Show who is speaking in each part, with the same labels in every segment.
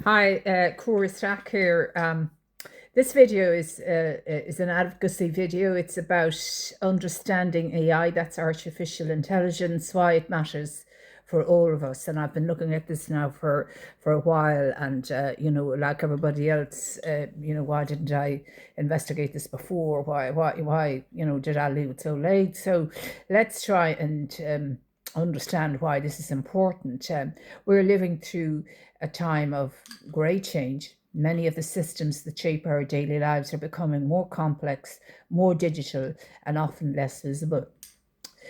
Speaker 1: Hi, Cora Stack here. This video is an advocacy video. It's about understanding AI, that's artificial intelligence, why it matters for all of us. And I've been looking at this now for a while. And like everybody else, why didn't I investigate this before? Why did I leave it so late? So let's try and understand why this is important. We're living through a time of great change. Many of the systems that shape our daily lives are becoming more complex, more digital, and often less visible.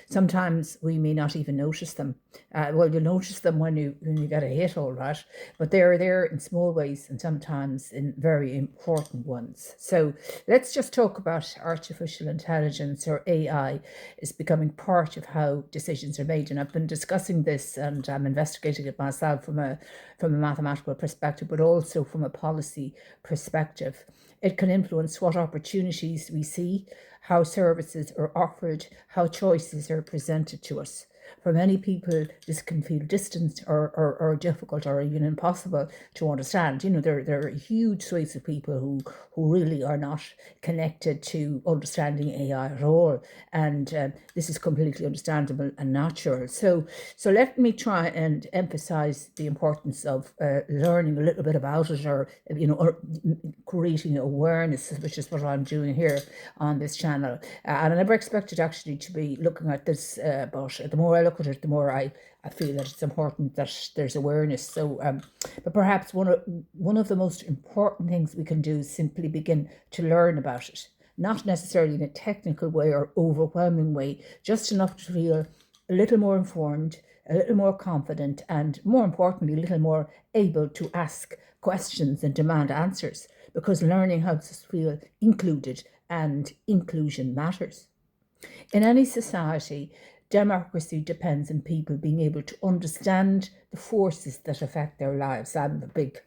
Speaker 1: Sometimes we may not even notice them. Well, you'll notice them when you get a hit, all right, but they're there in small ways and sometimes in very important ones. So let's just talk about artificial intelligence, or AI, is becoming part of how decisions are made. And I've been discussing this, and I'm investigating it myself from a mathematical perspective, but also from a policy perspective. It can influence what opportunities we see, how services are offered, how choices are presented to us. For many people, this can feel distant or difficult or even impossible to understand. There are huge swathes of people who really are not connected to understanding AI at all. And this is completely understandable and natural. So let me try and emphasize the importance of learning a little bit about it, or creating awareness, which is what I'm doing here on this channel. And I never expected actually to be looking at this, but the more I look at it, the more I feel that it's important that there's awareness. So, but perhaps one of the most important things we can do is simply begin to learn about it. Not necessarily in a technical way or overwhelming way, just enough to feel a little more informed, a little more confident, and more importantly, a little more able to ask questions and demand answers, because learning helps us feel included, and inclusion matters. In any society, democracy depends on people being able to understand the forces that affect their lives. I'm a big,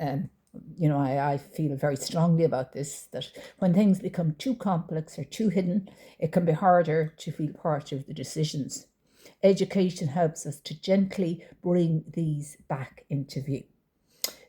Speaker 1: I feel very strongly about this, that when things become too complex or too hidden, it can be harder to feel part of the decisions. Education helps us to gently bring these back into view.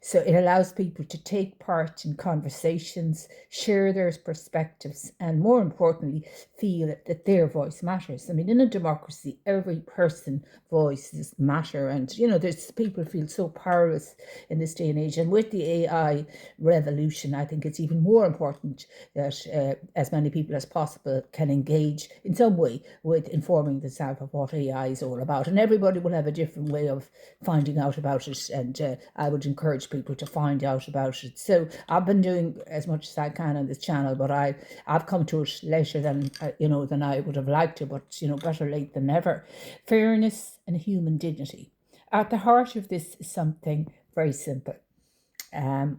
Speaker 1: So it allows people to take part in conversations, share their perspectives, and more importantly, feel that their voice matters. I mean, in a democracy, every person's voices matter. And, there's people feel so powerless in this day and age. And with the AI revolution, I think it's even more important that as many people as possible can engage in some way with informing themselves of what AI is all about. And everybody will have a different way of finding out about it. And I would encourage people to find out about it. So I've been doing as much as I can on this channel, but I've come to it later than than I would have liked to. But better late than never. Fairness and human dignity. At the heart of this is something very simple.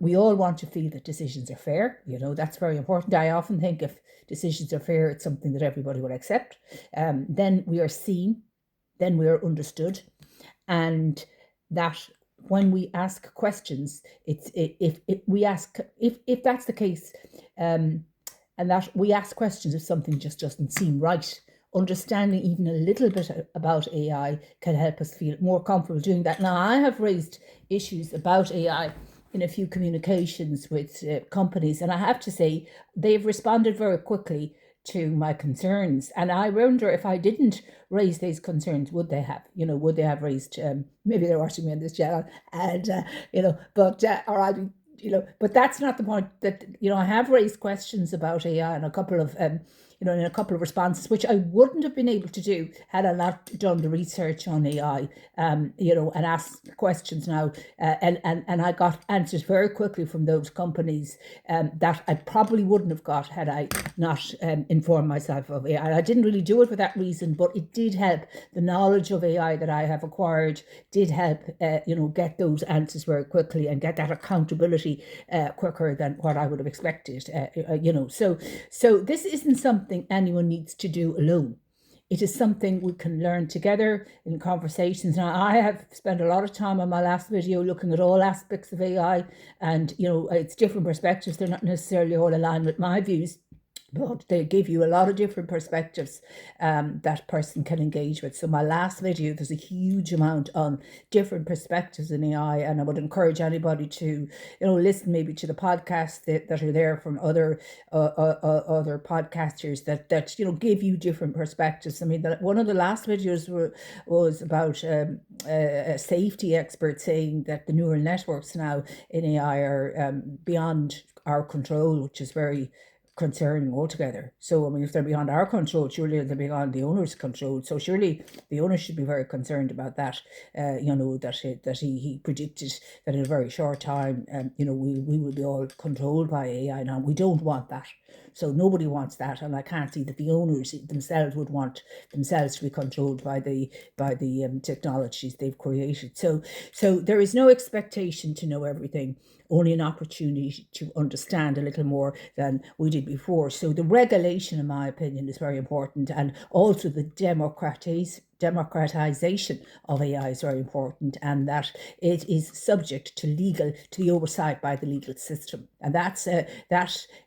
Speaker 1: We all want to feel that decisions are fair. That's very important. I often think if decisions are fair, it's something that everybody will accept. Then we are seen, then we are understood, and that when we ask questions, if that's the case, and that we ask questions if something just doesn't seem right. Understanding even a little bit about AI can help us feel more comfortable doing that. Now, I have raised issues about AI in a few communications with companies, and I have to say they've responded very quickly to my concerns. And I wonder, if I didn't raise these concerns, would they have? Would they have raised? Maybe they're watching me on this channel, and but that's not the point. That I have raised questions about AI and a couple of in a couple of responses, which I wouldn't have been able to do had I not done the research on AI, and asked questions now, and I got answers very quickly from those companies that I probably wouldn't have got had I not informed myself of AI. I didn't really do it for that reason, but it did help. The knowledge of AI that I have acquired did help, get those answers very quickly and get that accountability quicker than what I would have expected. So this isn't something anyone needs to do alone. It is something we can learn together in conversations. Now, I have spent a lot of time on my last video looking at all aspects of AI, and it's different perspectives. They're not necessarily all aligned with my views. but they give you a lot of different perspectives that person can engage with. So my last video, there's a huge amount on different perspectives in AI, and I would encourage anybody to, listen maybe to the podcasts that are there from other podcasters that give you different perspectives. I mean, one of the last videos was about a safety expert saying that the neural networks now in AI are beyond our control, which is very concerning altogether. So, I mean, if they're beyond our control, surely they're beyond the owner's control. So surely the owner should be very concerned about that, that he predicted that in a very short time, we will be all controlled by AI now. We don't want that. So nobody wants that, and I can't see that the owners themselves would want themselves to be controlled by the technologies they've created. So there is no expectation to know everything, only an opportunity to understand a little more than we did before. So the regulation, in my opinion, is very important, and also the democratization of AI is very important, and that it is subject to the oversight by the legal system, and that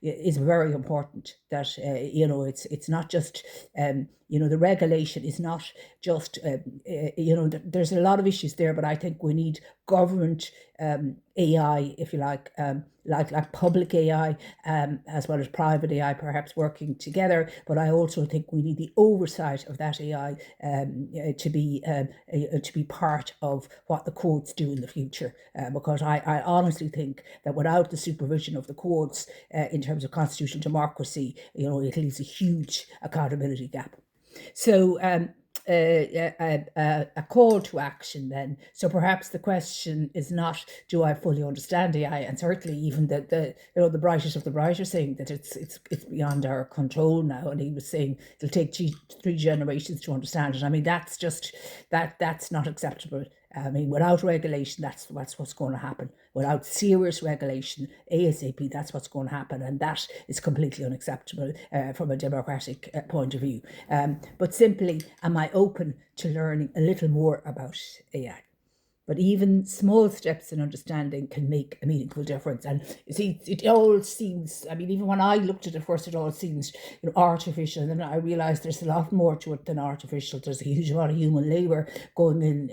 Speaker 1: is very important. That it's not just the regulation is not just there's a lot of issues there, but I think we need government AI, if you like public AI, as well as private AI, perhaps working together. But I also think we need the oversight of that AI to be part of what the courts do in the future, because I honestly think that without the supervision of the courts in terms of constitutional democracy, it leaves a huge accountability gap. So a call to action then. So perhaps the question is not, do I fully understand AI? And certainly even the brightest of the bright are saying that it's beyond our control now. And he was saying it'll take 3 generations to understand it. I mean, that's not acceptable. I mean, without regulation, that's what's going to happen. Without serious regulation, ASAP, that's what's going to happen. And that is completely unacceptable from a democratic point of view. But simply, am I open to learning a little more about AI? But even small steps in understanding can make a meaningful difference. And you see, it all seems, I mean, even when I looked at it first, it all seems artificial. And then I realised there's a lot more to it than artificial. There's a huge amount of human labour going in,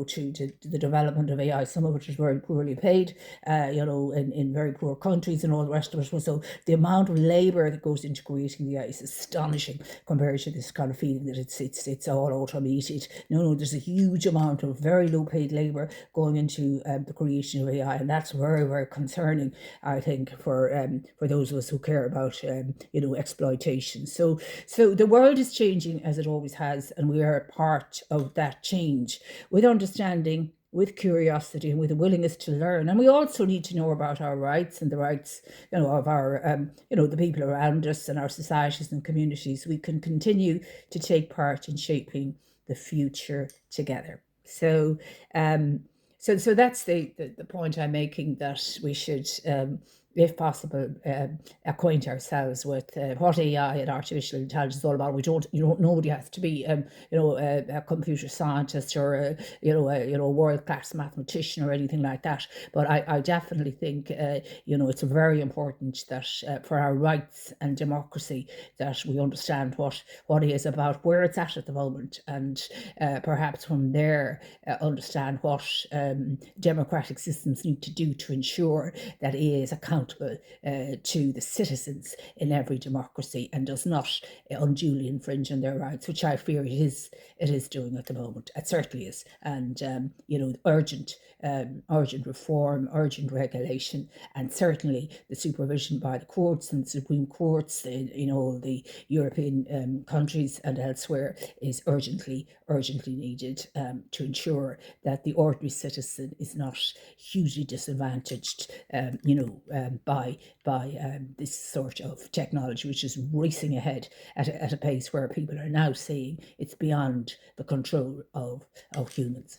Speaker 1: to the development of AI, some of which is very poorly paid, in very poor countries and all the rest of it. So the amount of labour that goes into creating the AI is astonishing compared to this kind of feeling that it's all automated. No, there's a huge amount of very low paid labour going into the creation of AI, and that's very, very concerning, I think, for those of us who care about exploitation. So the world is changing as it always has, and we are part of that change with understanding, with curiosity, and with a willingness to learn. And we also need to know about our rights and the rights of our the people around us and our societies and communities. We can continue to take part in shaping the future together. So so that's the point I'm making, that we should, if possible, acquaint ourselves with what AI and artificial intelligence is all about. Nobody has to be, a computer scientist or a world-class mathematician or anything like that. But I definitely think, it's very important that for our rights and democracy, that we understand what it is about, where it's at the moment, and perhaps from there understand what democratic systems need to do to ensure that it is accountable to the citizens in every democracy and does not unduly infringe on their rights, which I fear it is doing at the moment. It certainly is. And urgent reform, urgent regulation, and certainly the supervision by the courts and the Supreme Courts in all the European countries and elsewhere is urgently needed to ensure that the ordinary citizen is not hugely disadvantaged, by this sort of technology, which is racing ahead at a pace where people are now saying it's beyond the control of humans.